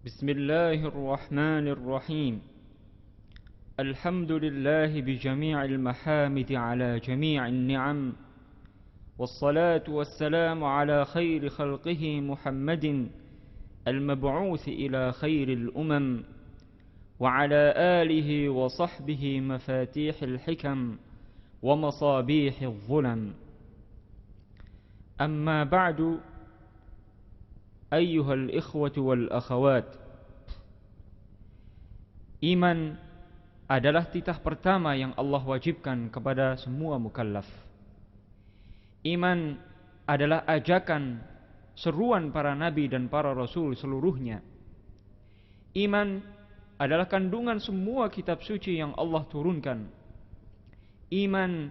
بسم الله الرحمن الرحيم. الحمد لله بجميع المحامد على جميع النعم، والصلاة والسلام على خير خلقه محمد المبعوث إلى خير الأمم، وعلى آله وصحبه مفاتيح الحكم ومصابيح الظلم. أما بعد، أيها الإخوة والأخوات, iman adalah titah pertama yang Allah wajibkan kepada semua mukallaf. Iman adalah ajakan, seruan para nabi dan para rasul seluruhnya. Iman adalah kandungan semua kitab suci yang Allah turunkan. Iman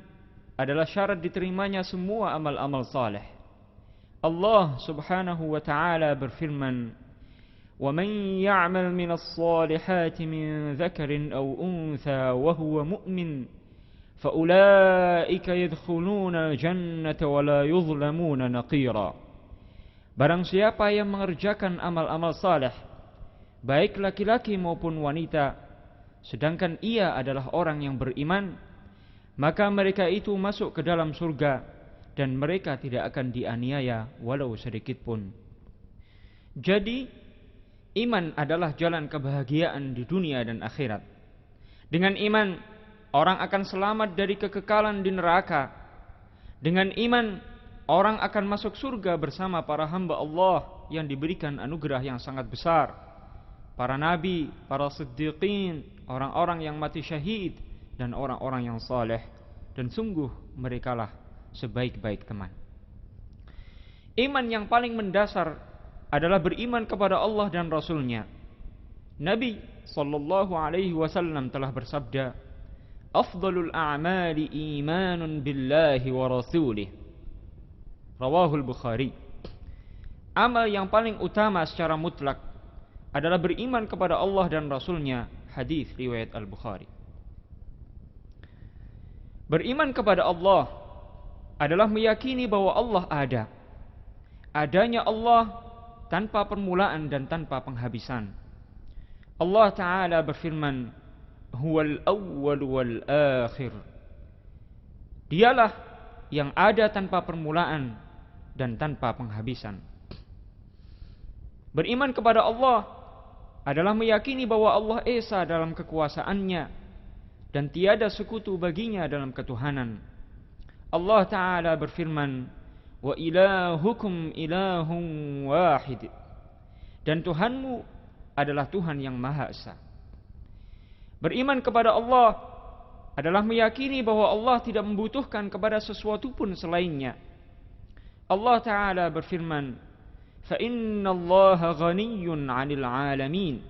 adalah syarat diterimanya semua amal-amal saleh. Allah subhanahu wa ta'ala berfirman, وَمَنْ يَعْمَلْ مِنَ الصَّالِحَاتِ مِنْ ذَكَرٍ أَوْ أُنْثَى وَهُوَ مُؤْمِنٌ فَأُولَئِكَ يَدْخُلُونَ الْجَنَّةَ وَلَا يُظْلَمُونَ نَقِيرًا. Barang siapa yang mengerjakan amal-amal saleh, baik laki-laki maupun wanita, sedangkan ia adalah orang yang beriman, maka mereka itu masuk ke dalam surga dan mereka tidak akan dianiaya walau sedikit pun. Jadi, iman adalah jalan kebahagiaan di dunia dan akhirat. Dengan iman, orang akan selamat dari kekekalan di neraka. Dengan iman, orang akan masuk surga bersama para hamba Allah yang diberikan anugerah yang sangat besar. Para nabi, para siddiqin, orang-orang yang mati syahid, dan orang-orang yang saleh. Dan sungguh merekalah sebaik-baik teman. Iman yang paling mendasar adalah beriman kepada Allah dan Rasul-Nya. Nabi sallallahu alaihi wasallam telah bersabda, "Afdalul a'mali imanun billahi wa rasulih." Rawahul Bukhari. Amal yang paling utama secara mutlak adalah beriman kepada Allah dan Rasul-Nya. Hadis riwayat Al-Bukhari. Beriman kepada Allah adalah meyakini bahwa Allah ada. Adanya Allah tanpa permulaan dan tanpa penghabisan. Allah Ta'ala berfirman, Huwal awwal wal akhir. Dialah yang ada tanpa permulaan dan tanpa penghabisan. Beriman kepada Allah adalah meyakini bahwa Allah Esa dalam kekuasaannya dan tiada sekutu baginya dalam ketuhanan. Allah Ta'ala berfirman, Wa ilahukum ilahun wahid. Dan Tuhanmu adalah Tuhan yang Maha Esa. Beriman kepada Allah adalah meyakini bahwa Allah tidak membutuhkan kepada sesuatu pun selainnya. Allah Ta'ala berfirman, Fa inna allaha ghaniyun 'anil 'alamin.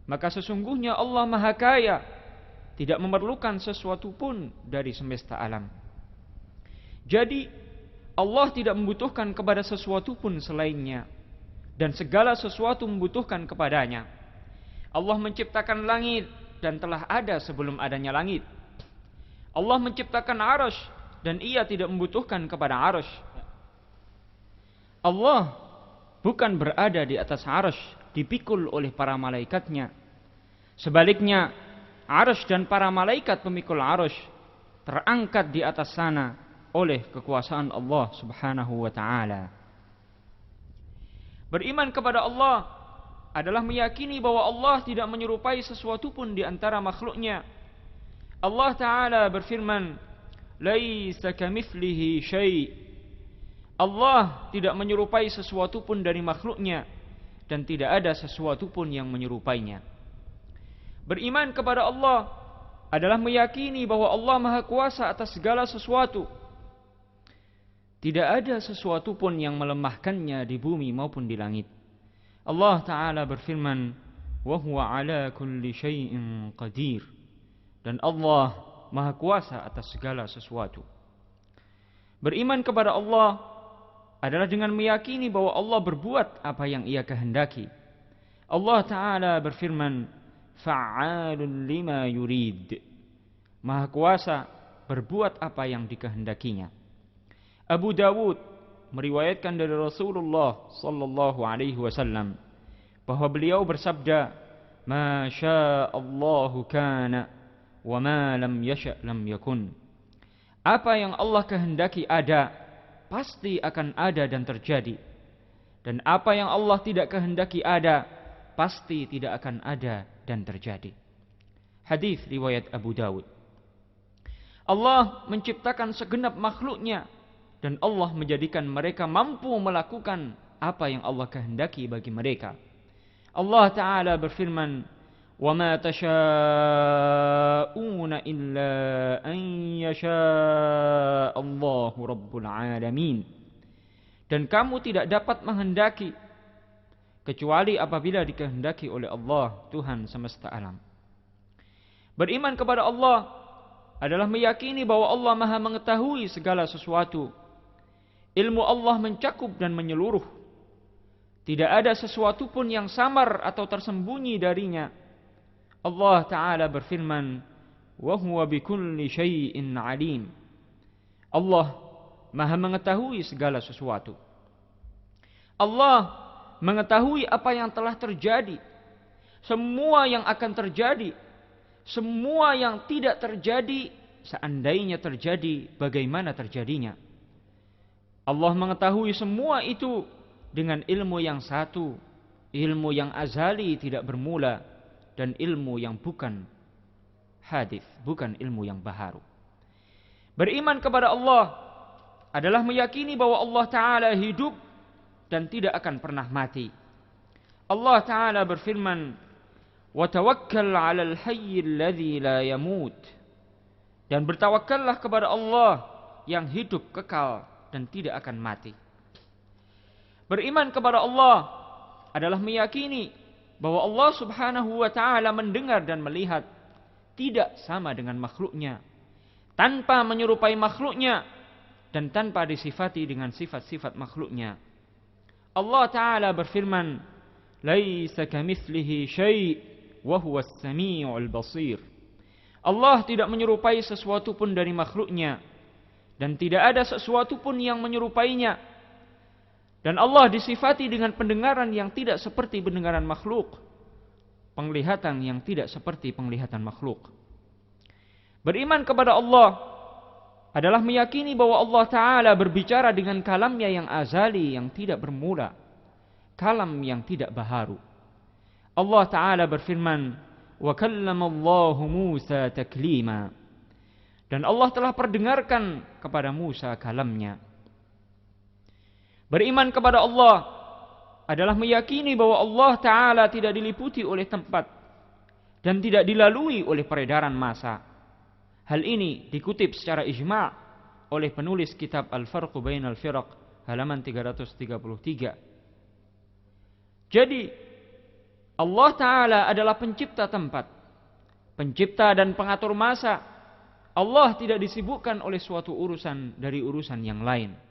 Maka sesungguhnya Allah Maha Kaya, tidak memerlukan sesuatu pun dari semesta alam. Jadi Allah tidak membutuhkan kepada sesuatu pun selainnya, dan segala sesuatu membutuhkan kepadanya. Allah menciptakan langit dan telah ada sebelum adanya langit. Allah menciptakan arasy dan ia tidak membutuhkan kepada arasy. Allah bukan berada di atas arasy dipikul oleh para malaikatnya. Sebaliknya, arasy dan para malaikat pemikul arasy terangkat di atas sana oleh kekuasaan Allah subhanahu wa ta'ala. Beriman kepada Allah adalah meyakini bahwa Allah tidak menyerupai sesuatu pun di antara makhluknya. Allah Ta'ala berfirman, Laisa kamitslihi syai'. Allah tidak menyerupai sesuatu pun dari makhluknya, dan tidak ada sesuatu pun yang menyerupainya. Beriman kepada Allah adalah meyakini bahwa Allah Maha Kuasa atas segala sesuatu. Tidak ada sesuatu pun yang melemahkannya di bumi maupun di langit. Allah Ta'ala berfirman, Wa huwa ala kulli syai'in qadir. Dan Allah Maha Kuasa atas segala sesuatu. Beriman kepada Allah adalah dengan meyakini bahwa Allah berbuat apa yang ia kehendaki. Allah Ta'ala berfirman, Fa'alun lima yurid. Maha Kuasa berbuat apa yang dikehendakinya. Abu Dawud meriwayatkan dari Rasulullah sallallahu alaihi wasallam, bahwa beliau bersabda, "Ma sya'allahu kana wa ma lam yasha' lam yakun." Apa yang Allah kehendaki ada, pasti akan ada dan terjadi. Dan apa yang Allah tidak kehendaki ada, pasti tidak akan ada dan terjadi. Hadis riwayat Abu Dawud. Allah menciptakan segenap makhluknya dan Allah menjadikan mereka mampu melakukan apa yang Allah kehendaki bagi mereka. Allah Ta'ala berfirman, وَمَا تَشَاءُونَ إِلَّا أَن يَشَاءَ اللَّهُ رَبُّ الْعَالَمِينَ. Dan kamu tidak dapat menghendaki kecuali apabila dikehendaki oleh Allah, Tuhan semesta alam. Beriman kepada Allah adalah meyakini bahwa Allah Maha mengetahui segala sesuatu. Ilmu Allah mencakup dan menyeluruh. Tidak ada sesuatu pun yang samar atau tersembunyi darinya. Allah Ta'ala berfirman, wa huwa bikulli syai'in alim. Allah Maha mengetahui segala sesuatu. Allah mengetahui apa yang telah terjadi, semua yang akan terjadi, semua yang tidak terjadi, seandainya terjadi, bagaimana terjadinya. Allah mengetahui semua itu dengan ilmu yang satu, ilmu yang azali tidak bermula, dan ilmu yang bukan hadits, bukan ilmu yang baharu. Beriman kepada Allah adalah meyakini bahwa Allah Ta'ala hidup dan tidak akan pernah mati. Allah Ta'ala berfirman, وَتَوَكَّلْ عَلَى الْحَيِّ الَّذِي لَا يَمُوتُ. Dan bertawakkallah kepada Allah yang hidup kekal dan tidak akan mati. Beriman kepada Allah adalah meyakini bahwa Allah Subhanahu wa Ta'ala mendengar dan melihat, tidak sama dengan makhluknya, tanpa menyerupai makhluknya, dan tanpa disifati dengan sifat-sifat makhluknya. Allah Ta'ala berfirman, "Laisa kamitslihi syai' wa huwas sami'ul basir." Allah tidak menyerupai sesuatu pun dari makhluknya, dan tidak ada sesuatu pun yang menyerupainya. Dan Allah disifati dengan pendengaran yang tidak seperti pendengaran makhluk, penglihatan yang tidak seperti penglihatan makhluk. Beriman kepada Allah adalah meyakini bahwa Allah Ta'ala berbicara dengan kalamnya yang azali, yang tidak bermula, kalam yang tidak baharu. Allah Ta'ala berfirman, وَكَلَّمَ اللَّهُ مُوسَى تَكْلِيمًا. Dan Allah telah perdengarkan kepada Musa kalamnya. Beriman kepada Allah adalah meyakini bahwa Allah Ta'ala tidak diliputi oleh tempat dan tidak dilalui oleh peredaran massa. Hal ini dikutip secara ijma' oleh penulis kitab Al-Farqu Bainal Firaq halaman 333. Jadi Allah Ta'ala adalah pencipta tempat, pencipta dan pengatur massa. Allah tidak disibukkan oleh suatu urusan dari urusan yang lain.